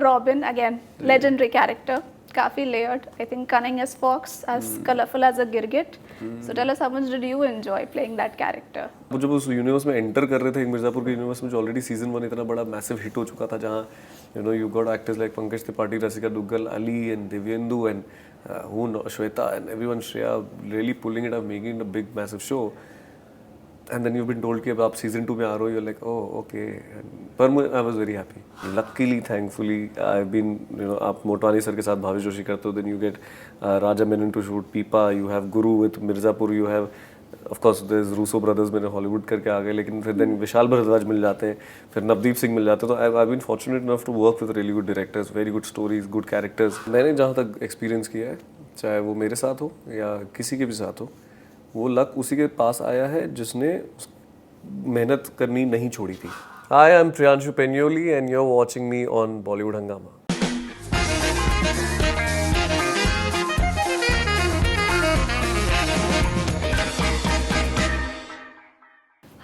Robin, again, legendary character, काफी layered. I think cunning as fox, as colorful as a girgit. So tell us, how much did you enjoy playing that character? वो जब उस universe में enter कर रहे थे, मिर्ज़ापुर के universe में, जो ऑलरेडी सीजन 1 इतना बड़ा मैसिव हिट हो चुका था, जहाँ you got actors like Pankaj Tripathi, Rasika Duggal, Ali and Divyendu and Shweta and everyone, Shreya, really pulling it up, making a big massive show. And then you've been told कि अब आप सीजन 2 में आ रहे हो, you're like, oh okay. पर I was very happy. Luckily, thankfully, I've been, आप Motwani sir के साथ भावेश जोशी करते हो, then you get Raja Menon to shoot Peepa, you have Guru with Mirzapur, you have, of course, there's Russo brothers, मैंने Hollywood करके आ गए, लेकिन फिर then विशाल भारद्वाज मिल जाते हैं, फिर नवदीप सिंह मिल जाते हैं, तो I've been fortunate enough to work with really good directors, very good stories, good characters. मैंने जहाँ तक एक्सपीरियंस किया है, चाहे वो मेरे साथ हो या किसी के भी साथ हो, वो लक उसी के पास आया है जिसने मेहनत करनी नहीं छोड़ी थी. Hi, I'm Priyanshu Penyoli and you're watching me on Bollywood Hungama.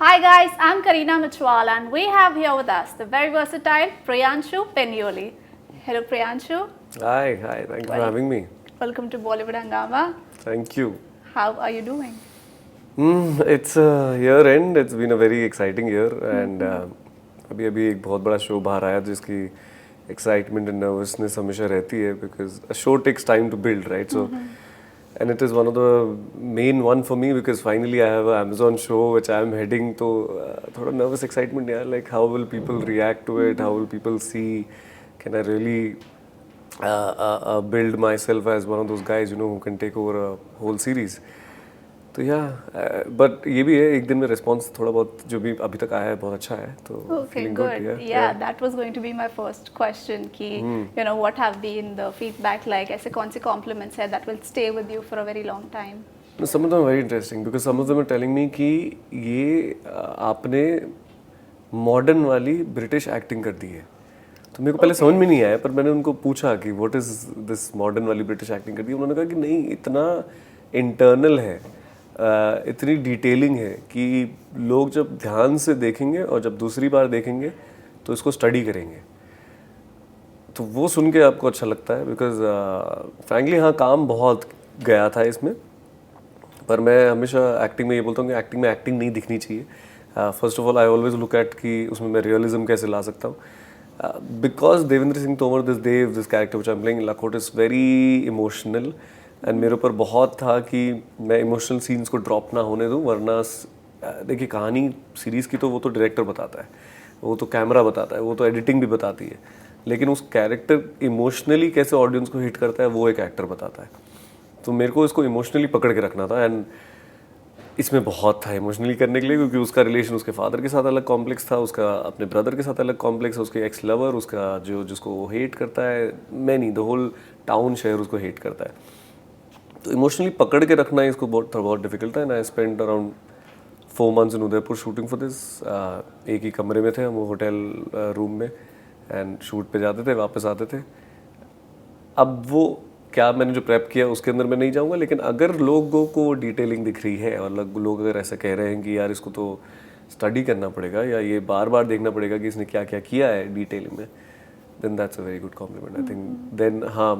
Hi guys, I'm Kareena Machwal and we have here with us the very versatile Priyanshu Penyoli. Hello Priyanshu. Hi, thank you for having me. Welcome to Bollywood Hungama. Thank you. How are you doing? It's a year end. It's been a very exciting year and अभी एक बहुत बड़ा show बाहर आया जिसकी excitement and nervousness हमेशा रहती है, because a show takes time to build, right? So and it is one of the main one for me because finally I have an Amazon show which I am heading, तो थोड़ा nervous excitement यार, like how will people react to it? How will people see? Can I really build myself as one of those guys, who can take over a whole series? तो but ये भी है, एक दिन में response थोड़ा बहुत जो भी अभी तक आया है बहुत अच्छा है, तो feeling good. Yeah, that was going to be my first question कि what have been the feedback like, ऐसे कौन से compliments है that will stay with you for a very long time? Some of them are very interesting because some of them are telling me कि ये आपने modern वाली British acting कर दी है. तो मेरे को पहले समझ में नहीं आया, पर मैंने उनको पूछा कि व्हाट इज दिस मॉडर्न वाली ब्रिटिश एक्टिंग कर दी. उन्होंने कहा कि नहीं, इतना इंटरनल है, इतनी डिटेलिंग है कि लोग जब ध्यान से देखेंगे और जब दूसरी बार देखेंगे तो इसको स्टडी करेंगे. तो वो सुन के आपको अच्छा लगता है बिकॉज फ्रैंकली हाँ, काम बहुत गया था इसमें, पर मैं हमेशा एक्टिंग में ये बोलता हूँ कि एक्टिंग में एक्टिंग नहीं दिखनी चाहिए. First of all I always look at कि उसमें मैं रियलिज्म कैसे ला सकता हूँ. Because Devendra Singh Tomar, this character which I am playing, Lakhot, is very emotional and मेरे ऊपर बहुत था कि मैं इमोशनल सीन्स को ड्रॉप ना होने दूं, वरना देखिए कहानी सीरीज़ की तो वो तो डायरेक्टर बताता है, वो तो कैमरा बताता है, वो तो एडिटिंग भी बताती है, लेकिन उस कैरेक्टर इमोशनली कैसे ऑडियंस को हिट करता है वो एक एक्टर बताता है. तो मेरे को इसको इमोशनली पकड़ के रखना था एंड इसमें बहुत था इमोशनली करने के लिए, क्योंकि उसका रिलेशन उसके फादर के साथ अलग कॉम्प्लेक्स था, उसका अपने ब्रदर के साथ अलग कॉम्प्लेक्स है, उसके एक्स लवर, उसका जिसको वो हेट करता है, मैं नहीं, द होल टाउन शहर उसको हेट करता है. तो इमोशनली पकड़ के रखना इसको बहुत डिफिकल्ट था. And I spend around 4 months in Udaipur shooting for this. एक ही कमरे में थे हम, वो होटल रूम में, एंड शूट पे जाते थे, वापस आते थे. अब वो क्या मैंने जो प्रेप किया उसके अंदर मैं नहीं जाऊँगा, लेकिन अगर लोगों को डिटेलिंग दिख रही है और लोग अगर ऐसा कह रहे हैं कि यार इसको तो स्टडी करना पड़ेगा या ये बार बार देखना पड़ेगा कि इसने क्या क्या किया है डिटेलिंग में, then that's a very good compliment. I think then हाँ,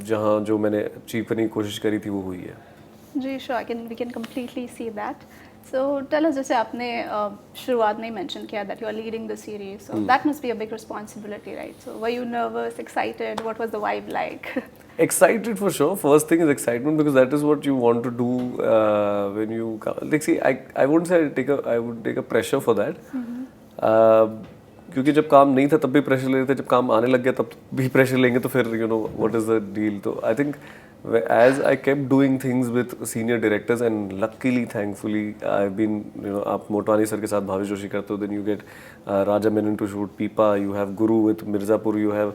जहाँ जो मैंने अचीव करने की कोशिश करी थी वो हुई है. जी sure, we can completely see that. So tell us, जैसे आपने शुरुआत में ही mention किया that you are leading the series, so that must be a big responsibility, right? So were you nervous, excited? What was the vibe like? Excited for sure. First thing is excitement because that is what you want to do when you come. Like see, I wouldn't say I would take a pressure for that. क्योंकि जब काम नहीं था तब भी pressure ले रहे थे, जब काम आने लग गया तब भी प्रेशर लेंगे, तो फिर व्हाट इज द डील. तो I think as I kept doing things with senior directors and luckily thankfully I been, आप मोटवानी सर के साथ भावेश जोशी करते हो, then you get Raja Menon to shoot Peepa, you have Guru with Mirzapur, you have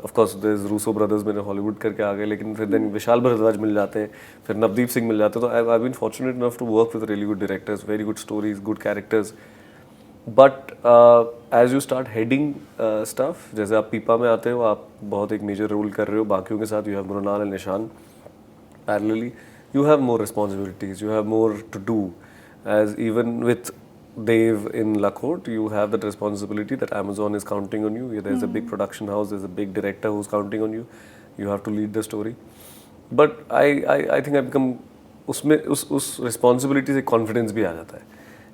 of course there Russo brothers, मैंने Hollywood करके आ गए, लेकिन फिर देन विशाल भारद्वाज मिल जाते हैं, फिर नवदीप सिंह मिल जाते हैं. तो I been fortunate enough to work with really good directors, very good stories, good characters. But as you start heading stuff, जैसे आप Peepa में आते हो, आप बहुत एक मेजर रोल कर रहे हो बाकियों के साथ, यू हैव मृणाल एंड निशान parallelly, you have more responsibilities, you have more to do, as even with Dave in Lakhot, you have that responsibility that Amazon is counting on you. There's a big production house, there's a big director who's counting on you. You have to lead the story. But I think I've become उसमें उस responsibility से confidence भी आ जाता है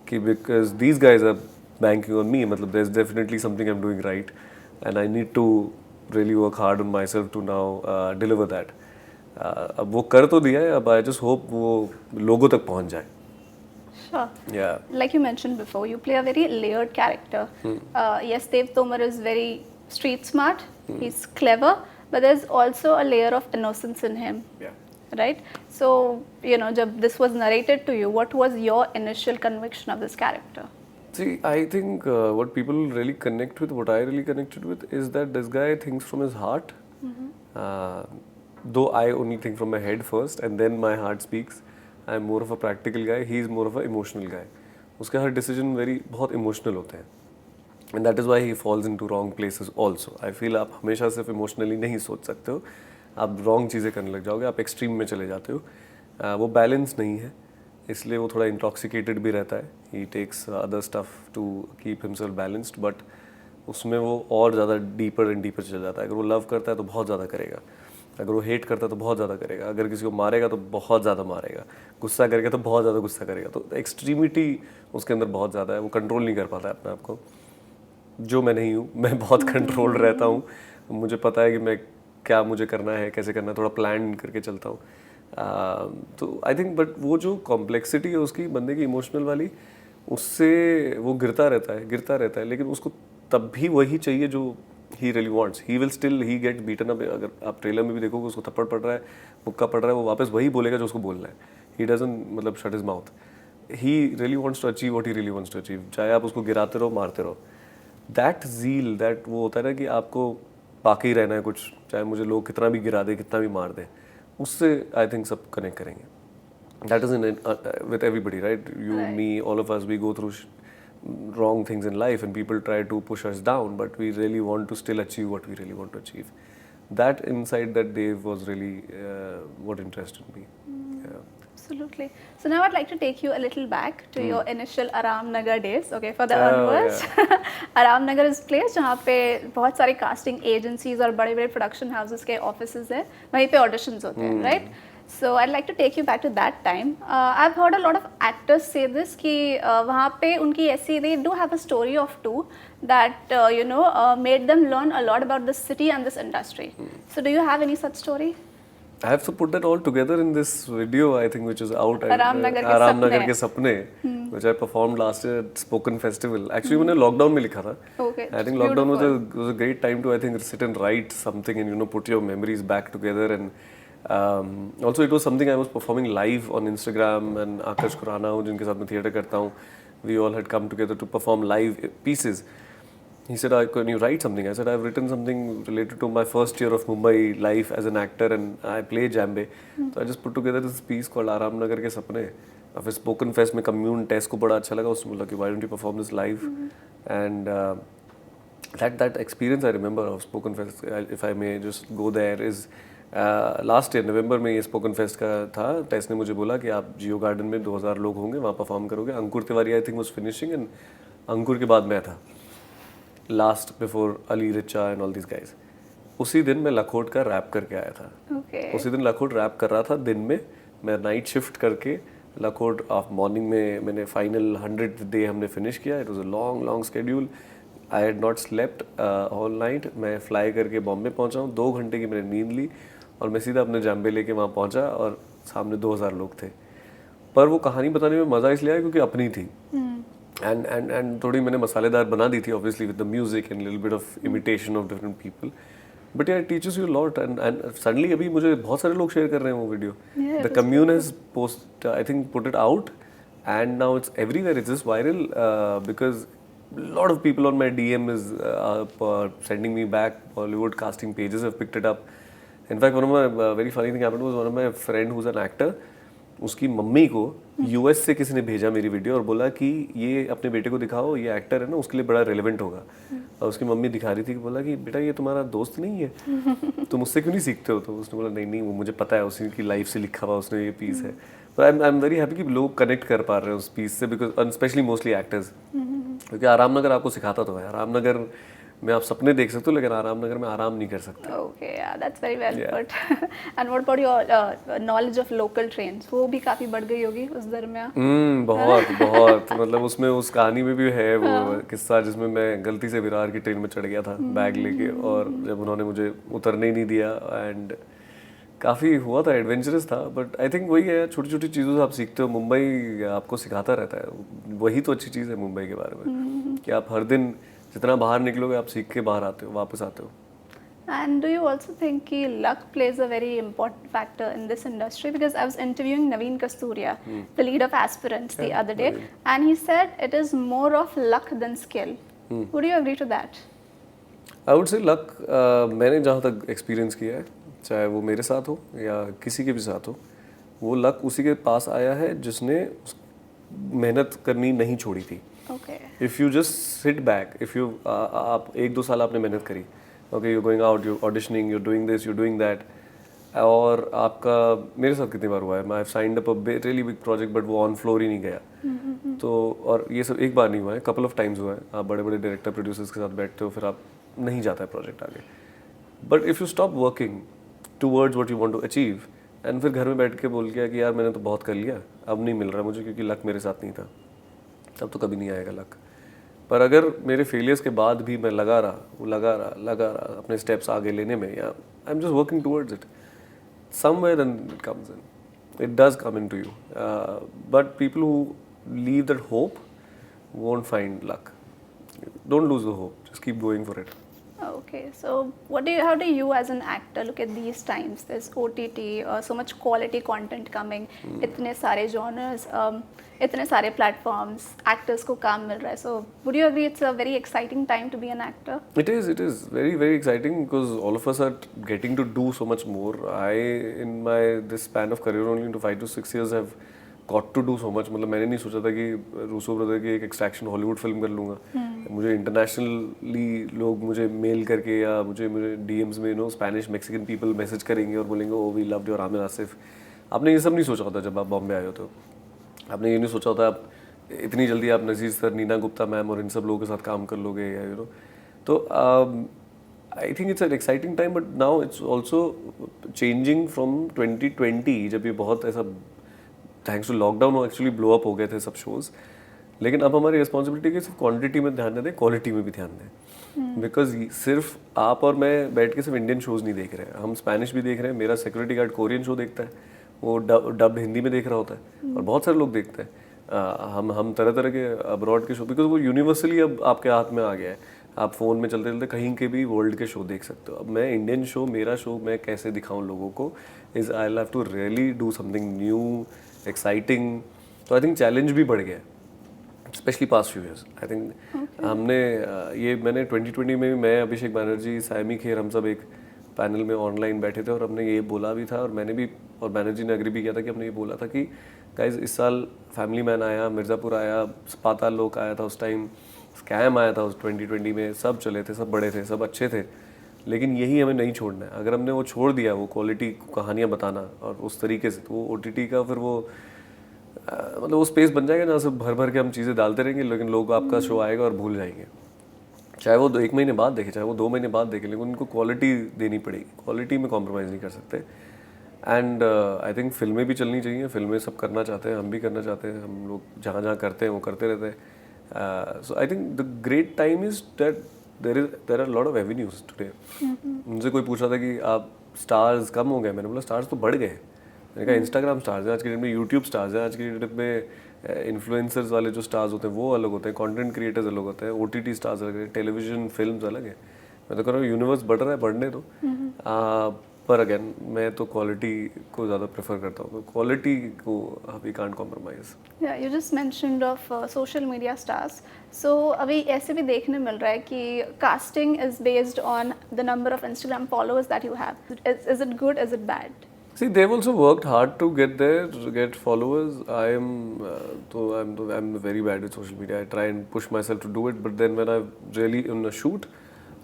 कि because these guys are banking on me, मतलब there's definitely something I'm doing right and I need to really work hard on myself to now deliver that. अब वो कर तो दिया है, अब I just hope वो लोगों तक पहुंच जाए. Sure. Yeah. Like you mentioned before, you play a very layered character. Yes, Dev Tomar is very street smart. He's clever, but there's also a layer of innocence in him. Yeah. Right? So, you know, jab this was narrated to you, what was your initial conviction of this character? See, I think what people really connect with, what I really connected with, is that this guy thinks from his heart. Though I only think from my head first, and then my heart speaks. I'm more of a practical guy. He is more of an emotional guy. उसके हर decision बहुत emotional होते हैं. And that is why he falls into wrong places also. I feel आप हमेशा सिर्फ emotionally नहीं सोच सकते हो. आप wrong चीज़ें करने लग जाओगे. आप extreme में चले जाते हो. वो balance नहीं है. इसलिए वो थोड़ा intoxicated भी रहता है. He takes other stuff to keep himself balanced, but उसमें वो और ज़्यादा deeper and deeper चला जाता है. अगर वो love करता है तो बहुत ज़्यादा करेगा. अगर वो हेट करता है तो बहुत ज़्यादा करेगा. अगर किसी को मारेगा तो बहुत ज़्यादा मारेगा. गुस्सा करेगा तो बहुत ज़्यादा गुस्सा करेगा. तो एक्सट्रीमिटी उसके अंदर बहुत ज़्यादा है. वो कंट्रोल नहीं कर पाता है अपने आप को, जो मैं नहीं हूँ. मैं बहुत कंट्रोल रहता हूँ. मुझे पता है कि मैं क्या मुझे करना है, कैसे करना है. थोड़ा प्लान करके चलता हूँ. तो आई थिंक बट वो जो कॉम्प्लेक्सिटी है उसकी बंदे की इमोशनल वाली, उससे वो गिरता रहता है. लेकिन उसको तब भी वही चाहिए जो he really wants. He will still he get beaten up. अगर आप ट्रेलर में भी देखोगे उसको थप्पड़ पड़ रहा है, मुक्का पड़ रहा है, वो वापस वही बोलेगा जो उसको बोलना है. He doesn't मतलब shut his mouth. He really wants to achieve what he really wants to achieve. चाहे आप उसको गिराते रहो, मारते रहो. That zeal, that वो होता है ना कि आपको बाकी रहना है कुछ, चाहे मुझे लोग कितना भी गिरा दे, कितना भी मार दे, उससे I think सब कनेक्ट करेंगे. That is with everybody, right? You, me, all of us, we go through wrong things in life and people try to push us down, but we really want to still achieve what we really want to achieve. That inside that Dave was really what interested me. Yeah. Absolutely. So now I'd like to take you a little back to your initial Aram Nagar days. Okay, for the onwards, Aram Nagar is place जहाँ पे बहुत सारे casting agencies और बड़े-बड़े production houses के offices हैं, वहीं पे auditions होते हैं, right? So I'd like to take you back to that time. I've heard a lot of actors say this कि वहाँ पे उनकी ऐसी they do have a story of two that made them learn a lot about this city and this industry. So do you have any such story? I have to put that all together in this video, I think, which is out. Aram Nagar के सपने, which I performed last year at Spoken Festival. Actually, मैंने lockdown में लिखा था. Okay. I think lockdown was a great time to, I think, sit and write something and put your memories back together. And also it was something I was performing live on Instagram, and Akash Khurana, जिनके साथ मैं theatre करता हूँ, we all had come together to perform live pieces. He said, can you write something? I said, I've written something related to my first year of Mumbai life as an actor, and I play Jambe. So I just put together this piece called Aram Nagar के सपने. और फिर Spoken Fest में commune test को बड़ा अच्छा लगा. उसने बोला कि why don't you perform this live? And that experience I remember of Spoken Fest, if I may just go there, is last year November में ये स्पोकन फेस्ट का था. टेस्ट ने मुझे बोला कि आप जियो गार्डन में 2000 लोग होंगे, वहाँ परफॉर्म करोगे. Ankur Tiwari I think was finishing, and Ankur के बाद मैं था last before Ali Richa and all this guys. उसी दिन मैं लखोट का रैप करके आया था. उसी दिन लखोट रैप कर रहा था दिन में. मैं नाइट शिफ्ट करके लखोट ऑफ मॉर्निंग में मैंने फाइनल 100th डे हमने फिनिश किया. It was a long schedule. I had not slept all night. मैं फ्लाई करके बॉम्बे पहुंचा हूँ. 2 घंटे की मैंने नींद ली और मैं सीधा अपने जाम्बे लेके वहाँ पहुँचा और सामने 2000 लोग थे. पर वो कहानी बताने में मज़ा इसलिए आया क्योंकि अपनी थी. एंड थोड़ी मैंने मसालेदार बना दी थी obviously with the music and little bit of imitation of different people. But यार teachers you lot. And suddenly अभी मुझे बहुत सारे लोग शेयर कर रहे हैं वो video. The commune has post I think put it out, and now it's everywhere. It's just viral because lot of people on my DM is sending me back. Bollywood casting pages have picked it up. In fact, one of my very funny thing happened was one of my friend who's an actor, उसकी mummy को US से किसी ने भेजा मेरी video और बोला कि ये अपने बेटे को दिखाओ, ये एक्टर है ना, उसके लिए बड़ा रेलेवेंट होगा। और उसकी मम्मी दिखा रही थी कि बोला कि बेटा ये तुम्हारा दोस्त नहीं है, तुम उससे क्यों नहीं सीखते हो? तो उसने बोला नहीं नहीं, वो मुझे पता है, उसी की लाइफ से लिखा हुआ उसने ये पीस है। तो आई एम वेरी हैप्पी कि लोग कनेक्ट कर पा रहे हैं उस पीस से, बिकॉज स्पेशली मोस्टली एक्टर्स, क्योंकि आराम नगर आपको सिखाता तो है, आराम नगर में आप सपने देख सकते हो लेकिन आराम नगर में आराम नहीं कर सकते। Okay, yeah, that's very well put. And what about your knowledge of local trains? वो भी काफी बढ़ गई होगी उस दरमियान। बहुत बहुत मतलब उसमें उस कहानी में भी है वो किस्सा जिसमें मैं गलती से विरार की ट्रेन में चढ़ गया था बैग लेके, और जब उन्होंने मुझे उतरने ही नहीं दिया, एंड काफ़ी हुआ था, एडवेंचरस था। बट आई थिंक वही है, छोटी छोटी चीज़ों से आप सीखते हो, मुंबई आपको सिखाता रहता है, वही तो अच्छी चीज़ है मुंबई के बारे में, कि आप हर दिन जितना बाहर निकलोगे आप सीख के बाहर आते हो, वापस आते हो। And do you also think कि luck plays a very important factor in this industry? Because I was interviewing Naveen Kasturia, the lead of Aspirants, the other day, and he said it is more of luck than skill. Would you agree to that? I would say luck, मैंने जहाँ तक experience किया है, चाहे वो मेरे साथ हो या किसी के भी साथ हो, वो लक उसी के पास आया है जिसने मेहनत करनी नहीं छोड़ी थी। Okay. If you just sit back, if you आप 1-2 साल आपने मेहनत करी, okay, you going out, you auditioning, you doing this, you doing that, और आपका, मेरे साथ कितनी बार हुआ है, I signed up a really big project but वो ऑन फ्लोर ही नहीं गया। तो और ये सब एक बार नहीं हुआ है, कपल ऑफ टाइम्स हुआ है, आप बड़े बड़े डायरेक्टर प्रोड्यूसर्स के साथ बैठते हो, फिर आप नहीं जाता है प्रोजेक्ट आगे। But if you stop working towards what you want to achieve, and फिर घर में बैठ के बोल गया कि यार मैंने तो बहुत कर लिया, अब नहीं मिल रहा मुझे क्योंकि लक मेरे साथ नहीं था, तब तो कभी नहीं आएगा लक। पर अगर मेरे फेलियर्स के बाद भी मैं लगा रहा अपने स्टेप्स आगे लेने में, या I am just working towards it, somewhere then it comes in, it does come into you, but people who leave that hope won't find luck. Don't lose the hope, just keep going for it. Okay, so how do you as an actor look at these times? There's OTT, so much quality content coming, इतने सारे genres, इतने सारे platforms, actors को काम मिल रहा है. So would you agree it's a very exciting time to be an actor? It is very very exciting because all of us are getting to do so much more. I in my this span of career only into 5 to 6 years have got to do so much. मतलब मैंने नहीं सोचा था कि Rousseau brother की एक extraction Hollywood film कर लूँगा, मुझे इंटरनेशनली लोग मुझे मेल करके या मुझे डीएम्स में स्पेनिश मैक्सिकन पीपल मैसेज करेंगे और बोलेंगे oh we loved your Aamir Asif. आपने ये सब नहीं सोचा होता जब आप बॉम्बे आए हो, तो आपने ये नहीं सोचा होता आप इतनी जल्दी आप नजीर सर, नीना गुप्ता मैम और इन सब लोगों के साथ काम कर लोगे, या तो I think it's an exciting time, but now it's also changing from 2020, जब ये बहुत ऐसा thanks to lockdown actually blow up हो गए थे सब शोज़, लेकिन अब हमारी रिस्पॉन्सिबिलिटी है सिर्फ क्वांटिटी में ध्यान न दें, क्वालिटी में भी ध्यान दें, बिकॉज सिर्फ आप और मैं बैठ के सिर्फ इंडियन शोज़ नहीं देख रहे हैं, हम स्पेनिश भी देख रहे हैं, मेरा सिक्योरिटी गार्ड कोरियन शो देखता है, वो डब्ड हिंदी में देख रहा होता है, और बहुत सारे लोग देखते हैं, हम तरह तरह के अब्रॉड के शो, बिकॉज वो यूनिवर्सली अब आपके हाथ में आ गया है, आप फ़ोन में चलते चलते कहीं के भी वर्ल्ड के शो देख सकते हो। अब मैं इंडियन शो, मेरा शो मैं कैसे दिखाऊं लोगों को, is I have to really do something new exciting, तो आई थिंक चैलेंज भी बढ़ गया है, specially past few years. I think हमने ये मैंने 2020 में भी मैं, अभिषेक बैनर्जी, सायमी खेर, हम सब एक पैनल में ऑनलाइन बैठे थे और हमने ये बोला भी था, और मैंने भी, और बैनर्जी ने एग्री भी किया था कि हमने ये बोला था कि गाइज इस साल फैमिली मैन आया, मिर्ज़ापुर आया, पाताल लोक आया था उस टाइम, स्कैम आया था उस 2020 में, सब चले थे, सब बड़े थे, सब अच्छे थे, लेकिन यही हमें नहीं छोड़ना है। अगर हमने वो छोड़ दिया, वो क्वालिटी कहानियाँ बताना और उस तरीके से, तो वो OTT का फिर वो मतलब वो स्पेस बन जाएगा जहाँ से भर भर के हम चीज़ें डालते रहेंगे, लेकिन लोग आपका शो आएगा और भूल जाएंगे, चाहे वो 1 महीने बाद देखे, चाहे वो 2 महीने बाद देखे, लेकिन उनको क्वालिटी देनी पड़ेगी, क्वालिटी में कॉम्प्रोमाइज़ नहीं कर सकते। एंड आई थिंक फिल्में भी चलनी चाहिए, फिल्में सब करना चाहते हैं, हम भी करना चाहते हैं, हम लोग जहाँ जहाँ करते हैं वो करते रहते हैं। So I think the great time is that there are lot of avenues today. मुझे कोई पूछ रहा था कि आप स्टार्स कम हो गए, मैंने बोला स्टार्स तो बढ़ गए। मैंने कहा इंस्टाग्राम स्टार्स हैं आज के डेट में, यूट्यूब स्टार्स हैं आज के डेट में, इन्फ्लुएंसर्स वाले जो स्टार्स होते हैं वो अलग होते हैं, कंटेंट क्रिएटर्स अलग होते हैं, OTT स्टार्स अलग है, टेलीविजन फिल्म्स अलग है। मैं तो कह रहा हूँ यूनिवर्स बढ़ रहा है, बढ़ने दो, पर अगेन मैं तो क्वालिटी को ज़्यादा प्रेफर करता हूँ, तो क्वालिटी को वी कांट कॉम्प्रोमाइज। या you just mentioned of social media stars, so अभी ऐसे भी देखने मिल रहा है कि casting is based on the number of Instagram followers that you have, is it good, is it bad? See, they've also worked hard to get there, to get followers. I'm very bad with social media. I try and push myself to do it, but then when I'm really in a shoot,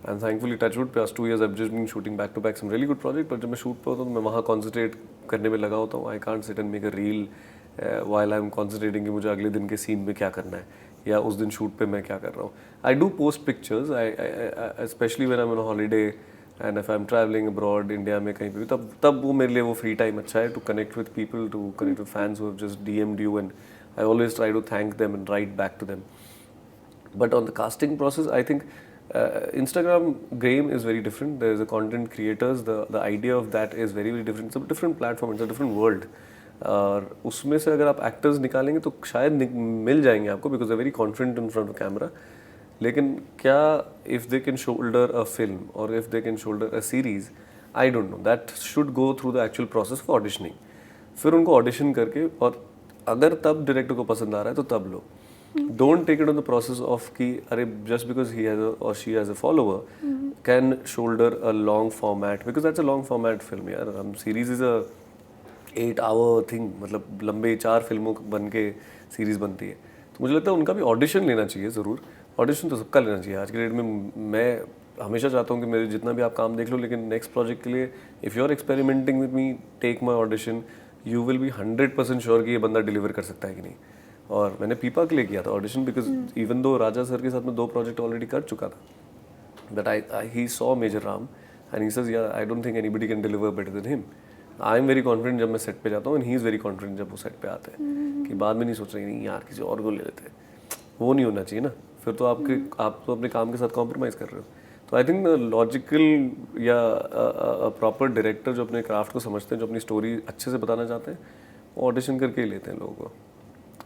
and thankfully touchwood, past 2 years I've just been shooting back to back some really good projects. But जब मैं shoot पे होता हूँ, तो मैं वहाँ concentrate करने में लगा होता हूँ. I can't sit and make a reel while I'm concentrating कि मुझे अगले दिन के scene में क्या करना है, या उस दिन shoot पे मैं क्या कर रहा हूँ. I do post pictures. I especially when I'm on a holiday. And if I am travelling abroad India में कहीं पे भी, तब वो मेरे लिए वो फ्री टाइम अच्छा है to connect with people, to connect with fans who have just DMed you, and I always try to thank them and write back to them. But on the casting process, I think Instagram game is very different. There is a content creators. The idea of that is very very different. It's a different platform. It's a different world. और उसमें से अगर आप actors निकालेंगे तो शायद मिल जाएंगे आपको, because they very confident in front of camera. लेकिन क्या if they can shoulder a film और if they can shoulder a series, I don't know. That should go through the actual process for auditioning. फिर उनको audition करके, और अगर तब director को पसंद आ रहा है तो तब लो. Don't take it on the process of कि अरे जस्ट बिकॉज ही हैज और she has a follower can shoulder a long format, because that's a long format film. यार हम series is a 8 hour thing, मतलब लंबे 4 फिल्मों बन के सीरीज बनती है. तो मुझे लगता है उनका भी ऑडिशन लेना चाहिए ज़रूर. ऑडिशन तो सबका लेना चाहिए आज के डेट में. मैं हमेशा चाहता हूँ कि मेरे जितना भी आप काम देख लो, लेकिन नेक्स्ट प्रोजेक्ट के लिए if you are experimenting with me, take my audition. You will be 100% sure कि ये बंदा डिलीवर कर सकता है कि नहीं. और मैंने पीपा के लिए किया था audition, because even though Raja sir के साथ में 2 प्रोजेक्ट ऑलरेडी कर चुका था. But he saw major Ram and he says यार I don't think anybody can deliver better than him. I am very confident जब मैं सेट पे जाता हूँ, and he is very confident जब वो सेट पे आते हैं, कि बाद में नहीं सोच रहे नहीं यार किसी और को ले लेते हैं. वो नहीं होना चाहिए ना. फिर तो आप तो अपने काम के साथ कॉम्प्रोमाइज़ कर रहे हो. तो आई थिंक लॉजिकल या प्रॉपर डायरेक्टर जो अपने क्राफ्ट को समझते हैं, जो अपनी स्टोरी अच्छे से बताना चाहते हैं, वो ऑडिशन करके ही लेते हैं लोगों को.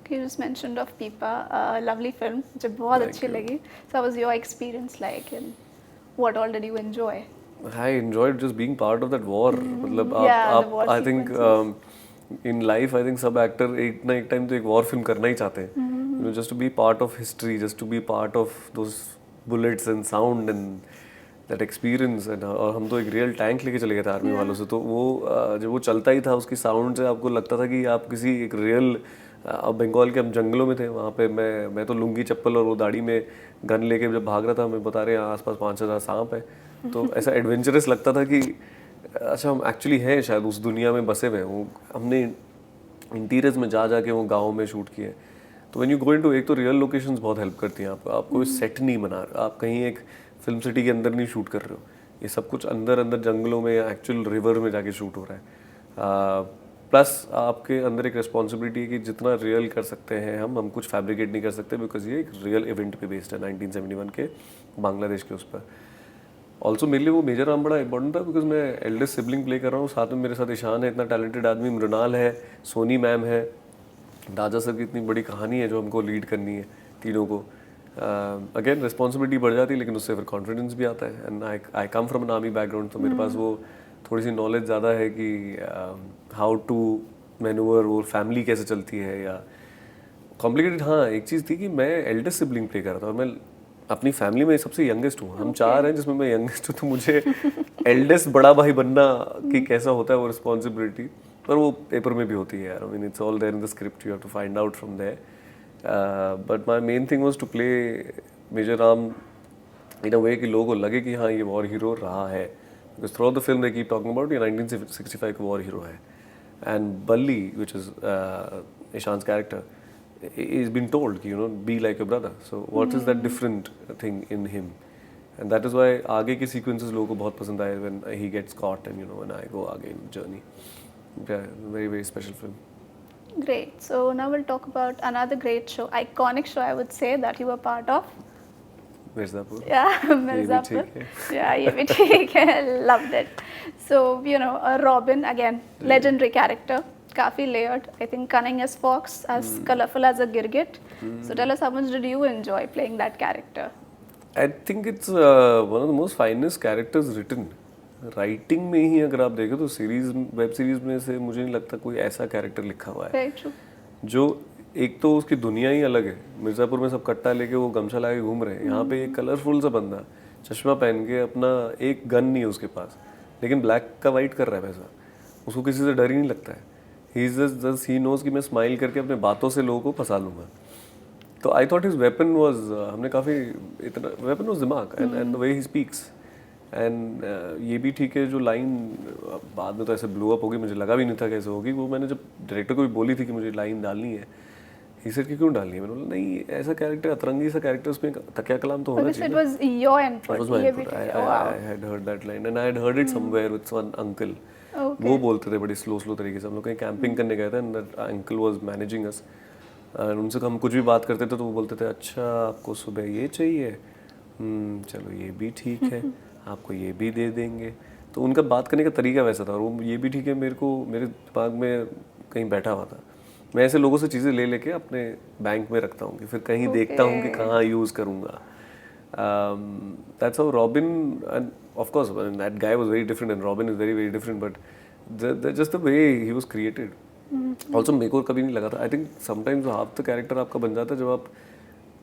You just mentioned of Peepa, a lovely film, मुझे बहुत अच्छी लगी. So how was your experience like, and what all did you enjoy? I enjoyed just being part of that war. मतलब the war I think in life I think सब actor एक ना एक time तो एक वॉर फिल्म करना ही चाहते हैं. You know, just to be part of history, just to be part of those bullets and sound and that experience. and और हम तो एक रियल टैंक लेके चले गए थे आर्मी वालों से, तो वो जब वो चलता ही था उसकी साउंड से आपको लगता था कि आप किसी एक रियल, अब बंगाल के हम जंगलों में थे वहाँ पे. मैं तो लुंगी चप्पल और वो दाढ़ी में गन लेके जब भाग रहा था, मैं बता रहे हैं आसपास 5,000 सांप है. तो ऐसा एडवेंचरस लगता था कि अच्छा हम एक्चुअली हैं शायद उस दुनिया में बसे हुए हैं. वो हमने इंटीरियर्स में जा के वो गाँव में शूट किए. तो व्हेन यू गो इनटू, एक तो रियल लोकेशंस बहुत हेल्प करती हैं आपको सेट नहीं बना, आप कहीं एक फिल्म सिटी के अंदर नहीं शूट कर रहे हो. ये सब कुछ अंदर जंगलों में या एक्चुअल रिवर में जाके शूट हो रहा है. प्लस आपके अंदर एक रिस्पॉन्सिबिलिटी है कि जितना रियल कर सकते हैं हम कुछ फैब्रिकेट नहीं कर सकते, बिकॉज ये एक रियल इवेंट पे बेस्ड है 1971 के बांग्लादेश के उस पर. ऑल्सो मेरे लिए वो मेजर राम बड़ा इंपॉर्टेंट था, बिकॉज मैं एल्डेस्ट सिबलिंग प्ले कर रहा हूँ. साथ में मेरे साथ ईशान है, इतना टैलेंटेड आदमी, मृणाल है, सोनी मैम है, राजा सर की इतनी बड़ी कहानी है जो हमको लीड करनी है तीनों को. अगेन रिस्पॉन्सिबिलिटी बढ़ जाती है, लेकिन उससे फिर कॉन्फिडेंस भी आता है. And I come from an army background, तो मेरे पास वो थोड़ी सी नॉलेज ज़्यादा है कि हाउ टू मैनूवर, वो फैमिली कैसे चलती है या कॉम्प्लिकेटेड. हाँ एक चीज़ थी कि मैं एल्डेस्ट सिबलिंग प्ले कर रहा था, और मैं अपनी फैमिली में सबसे यंगेस्ट हूँ. हम 4 हैं जिसमें मैं यंगेस्ट हूँ, तो मुझे एल्डेस्ट बड़ा भाई बनना कि कैसा होता है वो रिस्पॉन्सिबिलिटी, पर वो पेपर में भी होती है यार. I mean it's all there in the script, you have to find out from there. But my main thing was to play major Ram in a way कि लोगों को लगे कि हाँ ये वॉर हीरो रहा है. Because through the film they keep talking about ये 1965 का वॉर हीरो है. And Balli which is Ishaan's character is been told कि you know be like your brother. So what is that different thing in him? And that is why आगे के sequences लोगों को बहुत पसंद आए when he gets caught and you know when I go again journey. Yeah, very very special film. Great. So now we'll talk about another great show, iconic show I would say that you were part of. Mirzapur. Yeah, Mirzapur. ठीक है. Yeah, ये भी ठीक है. Loved it. So you know, Robin again, legendary character. काफी layered. I think cunning as fox, as colorful as a girgit. So tell us how much did you enjoy playing that character? I think it's one of the most finest characters written. Writing में ही अगर आप देखें तो web series में से मुझे नहीं लगता कोई ऐसा कैरेक्टर लिखा हुआ है. Very true. जो एक तो उसकी दुनिया ही अलग है. मिर्ज़ापुर में सब कट्टा लेके वो गमछा ला के घूम रहे हैं. यहाँ पे एक कलरफुल सा बंदा चश्मा पहन के, अपना एक गन नहीं है उसके पास, लेकिन ब्लैक का वाइट कर रहा है पैसा. उसको किसी से डर ही नहीं लगता है. He is just he knows कि मैं स्माइल करके अपने बातों से लोगों को फंसा लूँगा. तो I thought his weapon was, हमने काफ़ी इतना वेपन वाज दिमाग and the way he speaks. And ये भी ठीक है जो लाइन बाद में तो ऐसे ब्लो अप होगी, मुझे लगा भी नहीं था कैसे होगी. वो मैंने जब डायरेक्टर को भी बोली थी कि मुझे लाइन डालनी है, ही सेड कि क्यों डालनी है. मैंने बोला नहीं, ऐसा कैरेक्टर, अतरंगी सा कैरेक्टर, उसमें तकिया कलाम तो होना Because it चाहिए. was your input. That was my ये input. भी I, ठीक I, है. Wow. I had heard that line and I had heard it somewhere with one uncle. Okay. वो बोलते थे बड़ी स्लो तरीके से. हम लोग कहीं कैंपिंग करने गए थे and that uncle was managing us. उनसे हम कुछ भी बात करते थे तो वो बोलते थे अच्छा आपको सुबह ये चाहिए, चलो ये भी ठीक है, आपको ये भी दे देंगे. तो उनका बात करने का तरीका वैसा था. और वो ये भी ठीक है मेरे को मेरे दिमाग में कहीं बैठा हुआ था. मैं ऐसे लोगों से चीज़ें ले लेके अपने बैंक में रखता हूँ कि फिर कहीं देखता हूँ कि कहाँ यूज़ करूँगा. That's how Robin, and of course that guy was very different and Robin is very different, but just the way he was created. Also मेरे को कभी नहीं लगा था. I think sometimes half the character आपका बन जाता है जब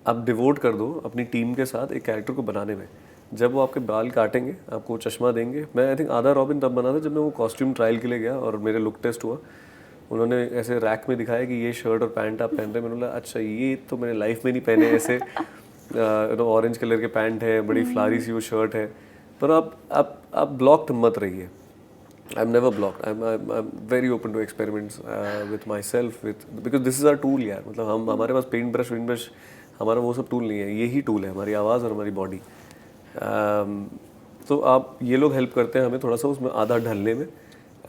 आप डिवोट कर दो अपनी टीम के साथ एक कैरेक्टर को बनाने में. जब वो आपके बाल काटेंगे, आपको चश्मा देंगे. मैं आई थिंक आधा रॉबिन तब बना था जब मैं वो कॉस्ट्यूम ट्रायल के लिए गया और मेरे लुक टेस्ट हुआ. उन्होंने ऐसे रैक में दिखाया कि ये शर्ट और पैंट आप पहन रहे हैं. मैंने बोला अच्छा ये तो मैंने लाइफ में नहीं पहने ऐसे. ऑरेंज कलर के पैंट है, बड़ी फ्लारी सी वो शर्ट है. पर आप ब्लॉक्ड मत रहिए. I am never blocked. I am very open to experiments with myself because this is our tool यार. मतलब हमारे पास पेंट ब्रश हमारा वो सब टूल नहीं है. यही टूल है हमारी आवाज़ और हमारी बॉडी. तो आप ये लोग हेल्प करते हैं हमें थोड़ा सा उसमें आधा ढलने में.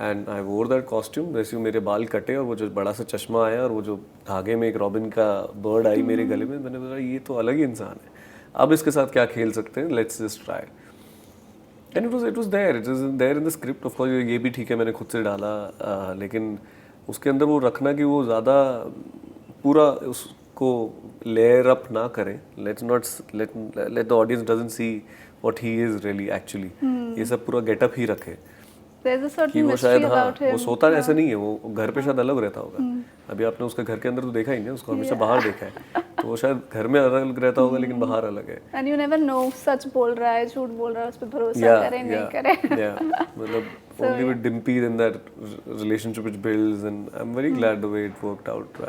एंड आई वोर दैट कॉस्ट्यूम. जैसे मेरे बाल कटे और वो जो बड़ा सा चश्मा आया और वो जो धागे में एक रॉबिन का बर्ड आई मेरे गले में, मैंने बोला ये तो अलग ही इंसान है. अब इसके साथ क्या खेल सकते हैं, let's just try. And it was there in the script. Of course ये भी ठीक है मैंने खुद से डाला, लेकिन उसके अंदर वो रखना कि वो ज़्यादा पूरा उसको लेयर अप ना करें. Let the audience doesn't see what he is really actually. ये सब पूरा गेटअप ही रखे There's a कि certain वो mystery शायद about him. वो सोता ऐसा नहीं है. वो घर पे शायद अलग रहता होगा. अभी आपने उसका घर के अंदर तो देखा ही नहीं, उसको हमेशा बाहर देखा है. तो वो शायद घर में अलग रहता होगा लेकिन बाहर अलग है. And you never know, सच बोल रहा है, झूठ बोल रहा है, उस पर भरोसा करें नहीं करें. मतलब only with Dimpy then that relationship which builds, and I'm very glad the way it worked out.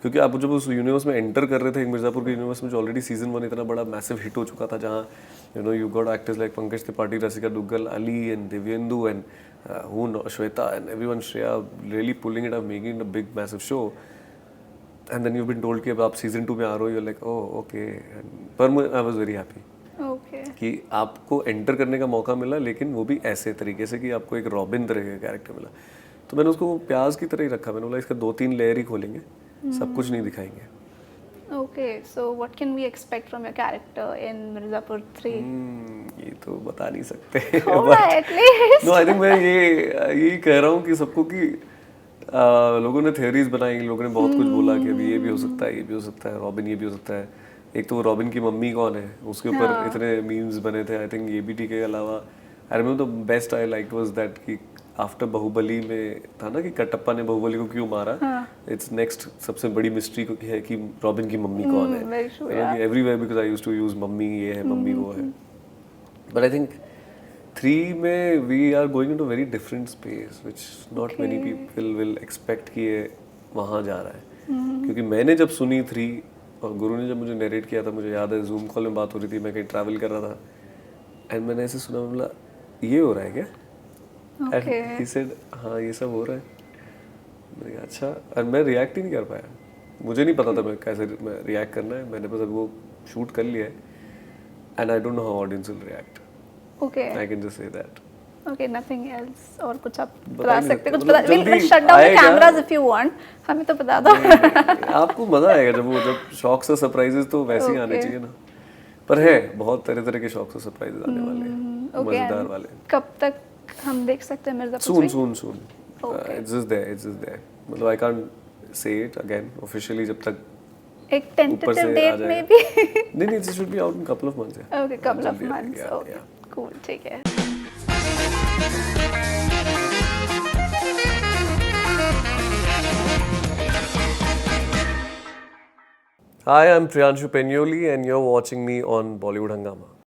क्योंकि आप जब उस यूनिवर्स में एंटर कर रहे थे, एक मिर्ज़ापुर के यूनिवर्स में जो ऑलरेडी सीजन 1 इतना बड़ा मैसिव हिट हो चुका था, जहाँ you got actors like Pankaj Tripathi, Rasika Duggal, Ali and Divyendu and Shweta and everyone, Shreya, really pulling it up, making it a big massive show. And then you've been told कि अब आप season 2 में आ रहे हो, you're like oh okay. पर I was very happy Okay. कि आपको enter करने का मौका मिला, लेकिन वो भी ऐसे तरीके से कि आपको एक रॉबिन तरह का कैरेक्टर मिला. तो मैंने उसको प्याज की तरह ही रखा. मैंने बोला इसका 2-3 लेयर ही खोलेंगे, सब कुछ नहीं दिखाएंगे. Okay, so what can we expect from your character in Mirzapur 3? ये तो बता नहीं सकते. Hola, at least. No I think मैं यही कह रहा हूँ कि सबको कि लोगों ने थ्योरीज बनाई, लोगों ने बहुत कुछ बोला कि अभी ये भी हो सकता है, ये भी हो सकता है, रॉबिन ये भी हो सकता है. एक तो रॉबिन की मम्मी कौन है, उसके ऊपर इतने मीम्स बने थे. आई थिंक ये भी ठीक है. अलावा I remember the best I like was that कि आफ्टर बाहुबली में था ना कि कटप्पा ने बाहुबली को क्यों मारा. इट्स नेक्स्ट सबसे बड़ी मिस्ट्री है कि रॉबिन की मम्मी कौन है. Very true, yeah. Everywhere because I used to use mummy ये है, मम्मी वो है. बट आई थिंक 3 में we are going into very different space which not many people will expect कि ये वहाँ जा रहा है. क्योंकि मैंने जब सुनी 3 और गुरु ने जब मुझे नरेट किया था, मुझे याद है जूम कॉल में बात हो रही थी, मैं कहीं ट्रैवल कर रहा था एंड मैंने ऐसे सुना, बोला ये हो रहा है क्या. Okay. And he said हाँ ये सब हो रहा है. मैंने कहा अच्छा. और मैं रिएक्ट ही नहीं कर पाया. मुझे नहीं पता था मैं कैसे रिएक्ट करना है. मैंने बस अभी वो शूट कर लिया है and I don't know how audience will react. Okay. I can just say that. Okay, nothing else. और कुछ आप बता बता नहीं सकते सकते. कुछ मतलब बता. We'll जल्दी shut down the आएगा. cameras if you want. हमें तो बता दो. आपको मजा आएगा जब शॉक्स और सरप्राइजेस तो वैसे ही आने चाहिए ना. पर है बहुत तरह के शॉक्स और सरप्राइजेस आने वाले हैं, मजेदार वाले. कब तक हम देख सकते हैं Mirzapur? soon. It's just there. मतलब I can't say it again officially जब तक एक टेंटेटिव आ डेट जाएगा. में भी. नहीं it should be out in couple of months. Okay, couple of जल्दी आ months. जाएगा, Okay, yeah. cool, ठीक है. Hi, I'm Priyanshu Penyoli and you're watching me on Bollywood Hungama.